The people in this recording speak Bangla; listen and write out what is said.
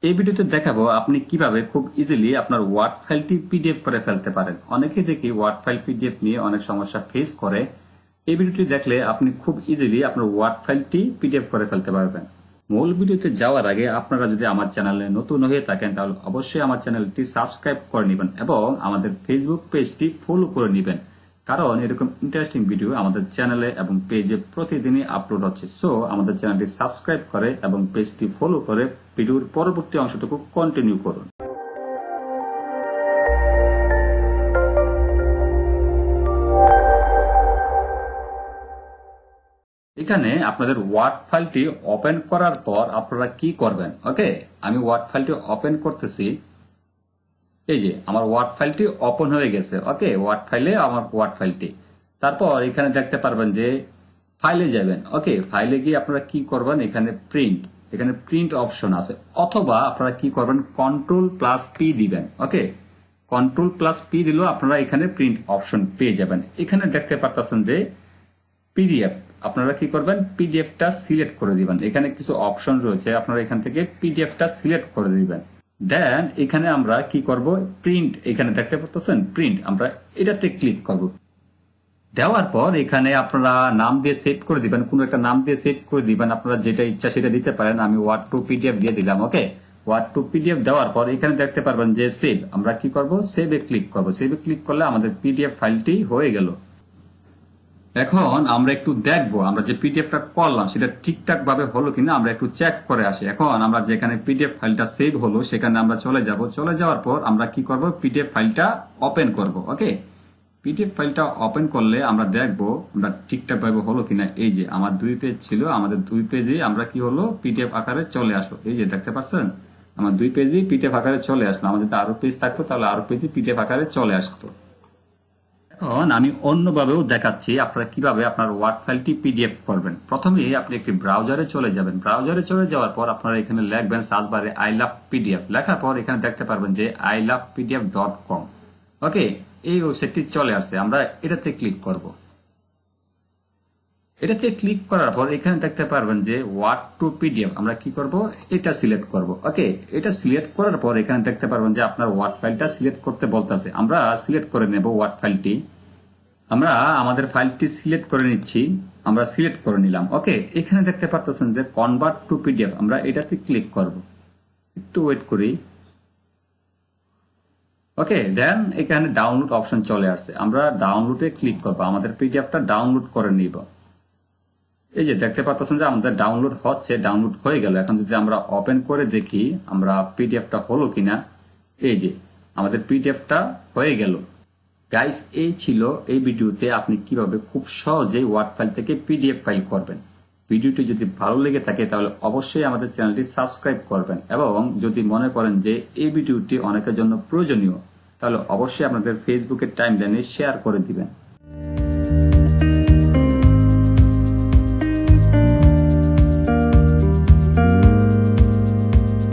এই ভিডিওতে দেখাবো আপনি কিভাবে খুব ইজিলি আপনার ওয়ার্ড ফাইলটি পিডিএফ করে ফেলতে পারেন। অনেকে দেখি ওয়ার্ড ফাইল পিডিএফ নিয়ে অনেক সমস্যা ফেস করে। এই ভিডিওটি দেখলে আপনি খুব ইজিলি আপনার ওয়ার্ড ফাইলটি পিডিএফ করে ফেলতে পারবেন। মূল ভিডিওতে যাওয়ার আগে আপনারা যদি আমার চ্যানেলে নতুন হয়ে থাকেন তাহলে অবশ্যই আমার চ্যানেলটি সাবস্ক্রাইব করে নেবেন এবং আমাদের ফেসবুক পেজটি ফলো করে নেবেন, কারণ এরকম ইন্টারেস্টিং ভিডিও আমাদের চ্যানেলে এবং পেজে প্রতিদিনই আপলোড হচ্ছে। সো আমাদের চ্যানেলটি সাবস্ক্রাইব করে এবং পেজটি ফলো করে ভিডিওর পরবর্তী অংশটুকু কন্টিনিউ করুন। এখানে আপনাদের ওয়ার্ড ফাইলটি ওপেন করার পর আপনারা কি করবেন। ওকে, আমি ওয়ার্ড ফাইলটি ওপেন করতেছি। এই যে আমার ওয়ার্ড ফাইলটি ওপেন হয়ে গেছে। ওকে, ওয়ার্ড ফাইলে আমার ওয়ার্ড ফাইলটি, তারপর এখানে দেখতে পারবেন যে ফাইলে যাবেন। ওকে, ফাইলে গিয়ে আপনারা কি করবেন, এখানে প্রিন্ট অপশন আছে, অথবা আপনারা কি করবেন Ctrl+P দিবেন। ওকে, Ctrl+P দিলেও আপনারা এখানে প্রিন্ট অপশন পেয়ে যাবেন। এখানে দেখতে পারতেছেন যে পিডিএফ, আপনারা কি করবেন, পিডিএফটা সিলেক্ট করে দিবেন। এখানে কিছু অপশন রয়েছে, আপনারা এখান থেকে পিডিএফটা সিলেক্ট করে দিবেন। দেন এখানে আমরা কি করব, প্রিন্ট, এখানে দেখতে পাচ্ছেন প্রিন্ট, আমরা এটাতে ক্লিক করব। দেওয়ার পর এখানে আপনারা নাম দিয়ে সেভ করে দিবেন, কোনো একটা নাম দিয়ে সেভ করে দিবেন, আপনারা যেটা ইচ্ছা সেটা দিতে পারেন। আমি ওয়ার্ড টু পিডিএফ দিয়ে দিলাম। ওকে, ওয়ার্ড টু পিডিএফ দেওয়ার পর এখানে দেখতে পারবেন যে সেভ, আমরা কি করব, সেভে ক্লিক করব। সেভে ক্লিক করলে আমাদের পিডিএফ ফাইলটি হয়ে গেল। এখন আমরা একটু দেখবো আমরা যে পিডিএফটা করলাম সেটা ঠিকঠাক ভাবে হলো কিনা, আমরা একটু চেক করে আসি। এখন আমরা যেখানে পিডিএফ ফাইলটা সেভ হলো সেখানে আমরা চলে যাব। চলে যাওয়ার পর আমরা কি করব, পিডিএফ ফাইলটা ওপেন করব। ওকে, পিডিএফ ফাইলটা ওপেন করলে আমরা দেখবো আমরা ঠিকঠাক ভাবে হলো কিনা। এই যে আমার 2 পেজ ছিল, আমাদের 2 পেজে আমরা কি হলো, পিডিএফ আকারে চলে আসলো। এই যে দেখতে পাচ্ছেন আমার 2 পেজে পিডিএফ আকারে চলে আসলো। আমাদের যদি আরো পেজ থাকতো তাহলে আরো পেজে পিডিএফ আকারে চলে আসতো। এখন আমি অন্যভাবেও দেখাচ্ছি আপনারা কিভাবে আপনার ওয়ার্ড ফাইলটি পিডিএফ করবেন। প্রথমে আপনি একটি ব্রাউজারে চলে যাবেন। ব্রাউজারে চলে যাওয়ার পর আপনারা এখানে লিখবেন সার্চ বারে আই লাভ পিডিএফ। লেখার পর এখানে দেখতে পারবেন যে ilovepdf.com। ওকে, এই ওয়েবসাইটটি চলে আসছে। আমরা এটাতে ক্লিক করব। এটাতে ক্লিক করার পর এখানে দেখতে পারবেন যে ওয়ার্ড টু পিডিএফ, আমরা কি করব, এটা সিলেক্ট করব। ওকে, এটা সিলেক্ট করার পর এখানে দেখতে পারবেন যে আপনার ওয়ার্ড ফাইলটা সিলেক্ট করতে বলতেছে। আমরা সিলেক্ট করে নেব ওয়ার্ড ফাইলটি। আমরা আমাদের ফাইলটি সিলেক্ট করে নিচ্ছি, আমরা সিলেক্ট করে নিলাম। ওকে, এখানে দেখতে পারতেছেন যে কনভার্ট টু পিডিএফ, আমরা এটাতে ক্লিক করব। একটু ওয়েট করি। ওকে, দেন এখানে ডাউনলোড অপশন চলে আসছে, আমরা ডাউনলোডে ক্লিক করব, আমাদের পিডিএফটা ডাউনলোড করে নিব। এই যে দেখতে পাচ্ছেন যে আমাদের ডাউনলোড হচ্ছে, ডাউনলোড হয়ে গেল। এখন যদি আমরা ওপেন করে দেখি আমরা পিডিএফটা হলো কিনা, এই যে আমাদের পিডিএফটা হয়ে গেল। গাইস, এই ছিল এই ভিডিওতে আপনি কিভাবে খুব সহজেই ওয়ার্ড ফাইল থেকে পিডিএফ ফাইল করবেন। ভিডিওটি যদি ভালো লেগে থাকে তাহলে অবশ্যই আমাদের চ্যানেলটি সাবস্ক্রাইব করবেন এবং যদি মনে করেন যে এই ভিডিওটি অনেকের জন্য প্রয়োজনীয় তাহলে অবশ্যই আপনাদের ফেসবুকের টাইমলাইনে শেয়ার করে দিবেন।